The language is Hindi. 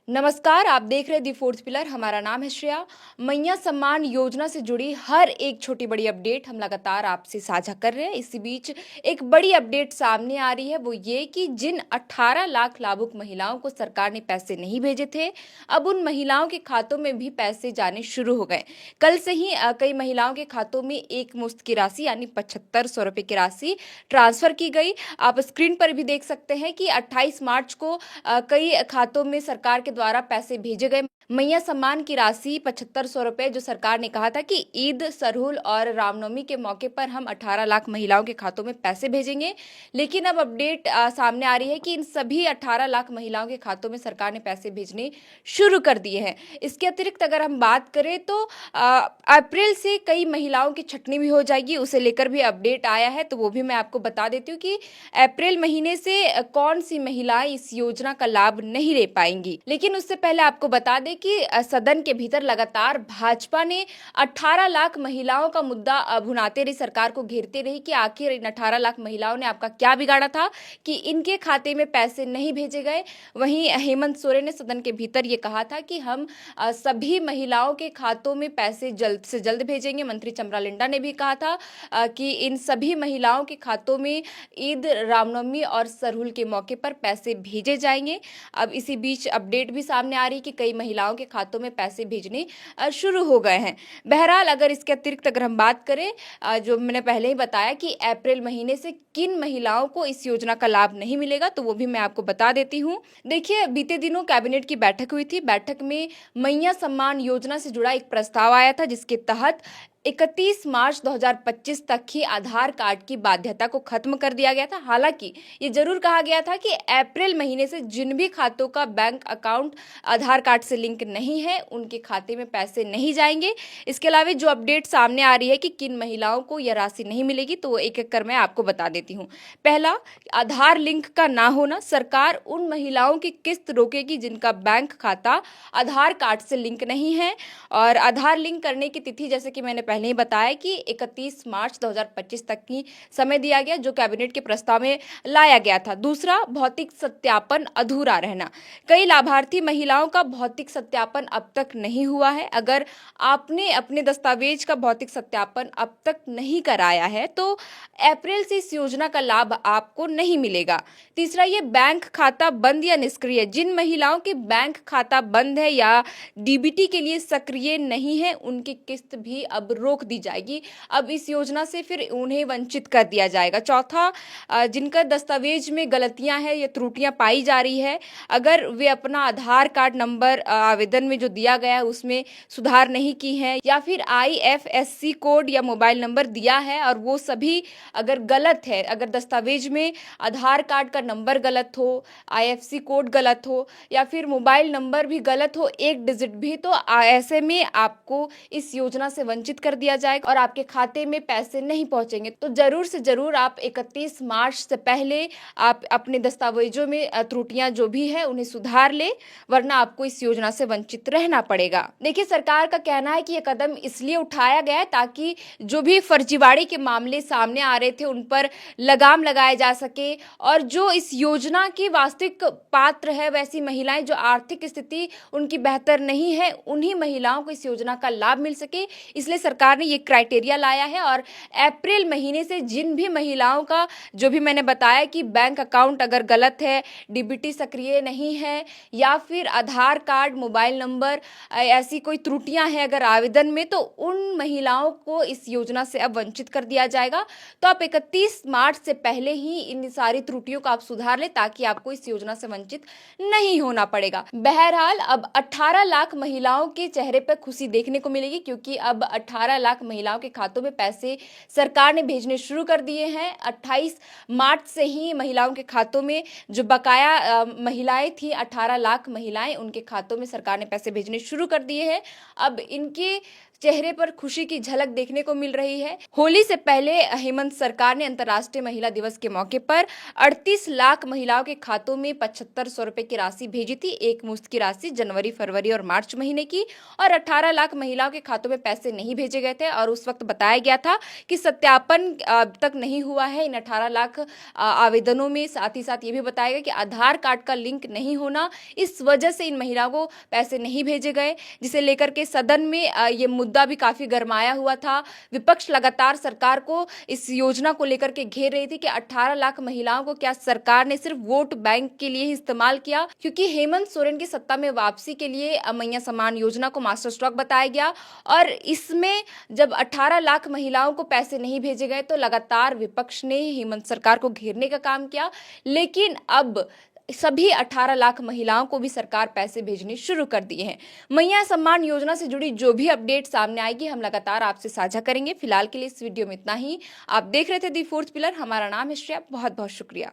नमस्कार, आप देख रहे हैं दी फोर्थ पिलर। हमारा नाम है श्रेया। मैया सम्मान योजना से जुड़ी हर एक छोटी बड़ी अपडेट हम लगातार आपसे साझा कर रहे हैं। इसी बीच एक बड़ी अपडेट सामने आ रही है, वो ये कि जिन 18 लाख लाभुक महिलाओं को सरकार ने पैसे नहीं भेजे थे, अब उन महिलाओं के खातों में भी पैसे जाने शुरू हो गए। कल से ही कई महिलाओं के खातों में एक मुश्त की राशि यानी 7500 रुपये की राशि ट्रांसफर की गई। आप स्क्रीन पर भी देख सकते हैं कि 28 मार्च को कई खातों में सरकार के द्वारा पैसे भेजे गए। मैया सम्मान की राशि 7500 रुपए जो सरकार ने कहा था कि ईद, सरहुल और रामनवमी के मौके पर हम 18 लाख महिलाओं के खातों में पैसे भेजेंगे। लेकिन अब अपडेट सामने आ रही है कि इन सभी 18 लाख महिलाओं के खातों में सरकार ने पैसे भेजने शुरू कर दिए हैं। इसके अतिरिक्त अगर हम बात करें तो अप्रैल से कई महिलाओं की छटनी भी हो जाएगी, उसे लेकर भी अपडेट आया है, तो वो भी मैं आपको बता देती हूँ कि अप्रैल महीने से कौन सी महिलाएं इस योजना का लाभ नहीं ले पाएंगी। लेकिन उससे पहले आपको बता दें कि सदन के भीतर लगातार भाजपा ने 18 लाख महिलाओं का मुद्दा भुनाते रही, सरकार को घेरते रही कि आखिर इन 18 लाख महिलाओं ने आपका क्या बिगाड़ा था कि इनके खाते में पैसे नहीं भेजे गए। वहीं हेमंत सोरेन ने सदन के भीतर ये कहा था कि हम सभी महिलाओं के खातों में पैसे जल्द से जल्द भेजेंगे। मंत्री चमरा लिंडा ने भी कहा था कि इन सभी महिलाओं के खातों में ईद, रामनवमी और सरहुल के मौके पर पैसे भेजे जाएंगे। अब इसी बीच अपडेट भी सामने आ रही है कि कई महिलाओं के खातों में पैसे भेजने शुरू हो गए हैं। बहरहाल अगर इसके अतिरिक्त अगर हम बात करें, जो मैंने पहले ही बताया कि अप्रैल महीने से किन महिलाओं को इस योजना का लाभ नहीं मिलेगा, तो वो भी मैं आपको बता देती हूँ। देखिए, बीते दिनों कैबिनेट की बैठक हुई थी। बैठक में मैया सम्मान योजना से जुड़ा एक प्रस्ताव आया था, जिसके तहत 31 मार्च 2025 तक ही आधार कार्ड की बाध्यता को खत्म कर दिया गया था। हालांकि ये जरूर कहा गया था कि अप्रैल महीने से जिन भी खातों का बैंक अकाउंट आधार कार्ड से लिंक नहीं है, उनके खाते में पैसे नहीं जाएंगे। इसके अलावा जो अपडेट सामने आ रही है कि किन महिलाओं को यह राशि नहीं मिलेगी, तो वो एक एक कर मैं आपको बता देती हूँ। पहला, आधार लिंक का ना होना। सरकार उन महिलाओं की किस्त रोकेगी जिनका बैंक खाता आधार कार्ड से लिंक नहीं है। और आधार लिंक करने की तिथि, जैसे कि मैंने पहले ही बताया कि 31 मार्च 2025 तक की समय दिया गया, जो कैबिनेट के प्रस्ताव में लाया गया था। दूसरा, भौतिक सत्यापन अधूरा रहना। कई लाभार्थी महिलाओं का भौतिक सत्यापन अब तक नहीं हुआ है। अगर आपने अपने दस्तावेज का भौतिक सत्यापन अब तक नहीं कराया है, तो अप्रैल से इस योजना का लाभ आपको नहीं मिलेगा। तीसरा, ये बैंक खाता बंद या निष्क्रिय। जिन महिलाओं के बैंक खाता बंद है या डीबीटी के लिए सक्रिय नहीं है, उनकी किस्त भी अब रोक दी जाएगी। अब इस योजना से फिर उन्हें वंचित कर दिया जाएगा। चौथा, जिनका दस्तावेज में गलतियां हैं या त्रुटियां पाई जा रही है, अगर वे अपना आधार कार्ड नंबर आवेदन में जो दिया गया है उसमें सुधार नहीं की है, या फिर IFSC कोड या मोबाइल नंबर दिया है और वो सभी अगर गलत है, अगर दस्तावेज में आधार कार्ड का नंबर गलत हो, IFSC कोड गलत हो या फिर मोबाइल नंबर भी गलत हो, एक डिजिट भी, तो ऐसे में आपको इस योजना से वंचित कर दिया जाएगा और आपके खाते में पैसे नहीं पहुंचेंगे। तो जरूर से जरूर आप 31 मार्च से पहले आप अपने दस्तावेजों में त्रुटियां जो भी है उन्हें सुधार ले, वरना आपको इस योजना से वंचित रहना पड़ेगा। देखिए, सरकार का कहना है कि यह कदम इसलिए उठाया गया है ताकि जो भी फर्जीवाड़े के मामले सामने आ रहे थे उन पर लगाम लगाया जा सके, और जो इस योजना की वास्तविक पात्र है, वैसी महिलाएं जो आर्थिक स्थिति उनकी बेहतर नहीं है, उन्हीं महिलाओं को इस योजना का लाभ मिल सके। इसलिए सरकार ने ये क्राइटेरिया लाया है। और अप्रैल महीने से जिन भी महिलाओं का, जो भी मैंने बताया कि बैंक अकाउंट अगर गलत है, डीबीटी सक्रिय नहीं है या फिर आधार कार्ड, मोबाइल नंबर, ऐसी कोई त्रुटियां हैं अगर आवेदन में, तो उन महिलाओं को इस योजना से अब वंचित कर दिया जाएगा। तो आप 31 मार्च से पहले ही इन सारी त्रुटियों को आप सुधार ले, ताकि आपको इस योजना से वंचित नहीं होना पड़ेगा। बहरहाल अब 18 लाख महिलाओं के चेहरे पर खुशी देखने को मिलेगी, क्योंकि अब 18 लाख महिलाओं के खातों में पैसे सरकार ने भेजने शुरू कर दिए हैं। 28 मार्च से ही महिलाओं के खातों में जो बकाया महिलाएं थी, 18 लाख महिलाएं, उनके खातों में सरकार ने पैसे भेजने शुरू कर दिए हैं। अब इनके चेहरे पर खुशी की झलक देखने को मिल रही है। होली से पहले हेमंत सरकार ने अंतर्राष्ट्रीय महिला दिवस के मौके पर 38 लाख महिलाओं के खातों में 7500 रुपए की राशि भेजी थी। एक मुश्त की राशि जनवरी, फरवरी और मार्च महीने की, और 18 लाख महिलाओं के खातों में पैसे नहीं भेजे गए थे और उस वक्त बताया गया था कि सत्यापन अब तक नहीं हुआ है इन 18 लाख आवेदनों में। साथ ही साथ ये भी बताया गया कि आधार कार्ड का लिंक नहीं होना, इस वजह से इन महिलाओं को पैसे नहीं भेजे गए, जिसे लेकर के सदन में ये मुद्दा भी काफी गरमाया हुआ था। विपक्ष लगातार सरकार को इस योजना को लेकर के घेर रही थी कि 18 लाख महिलाओं को क्या सरकार ने सिर्फ वोट बैंक के लिए ही इस्तेमाल किया, क्योंकि हेमंत सोरेन की सत्ता में वापसी के लिए मैया सम्मान योजना को मास्टर स्ट्रोक बताया गया। और इसमें जब 18 लाख महिलाओं को पैसे नहीं भेजे गए तो लगातार विपक्ष ने हेमंत सरकार को घेरने का काम किया, लेकिन अब सभी 18 लाख महिलाओं को भी सरकार पैसे भेजने शुरू कर दिए हैं। मैया सम्मान योजना से जुड़ी जो भी अपडेट सामने आएगी हम लगातार आपसे साझा करेंगे। फिलहाल के लिए इस वीडियो में इतना ही। आप देख रहे थे दी फोर्थ पिलर, हमारा नाम है श्रेया। बहुत बहुत शुक्रिया।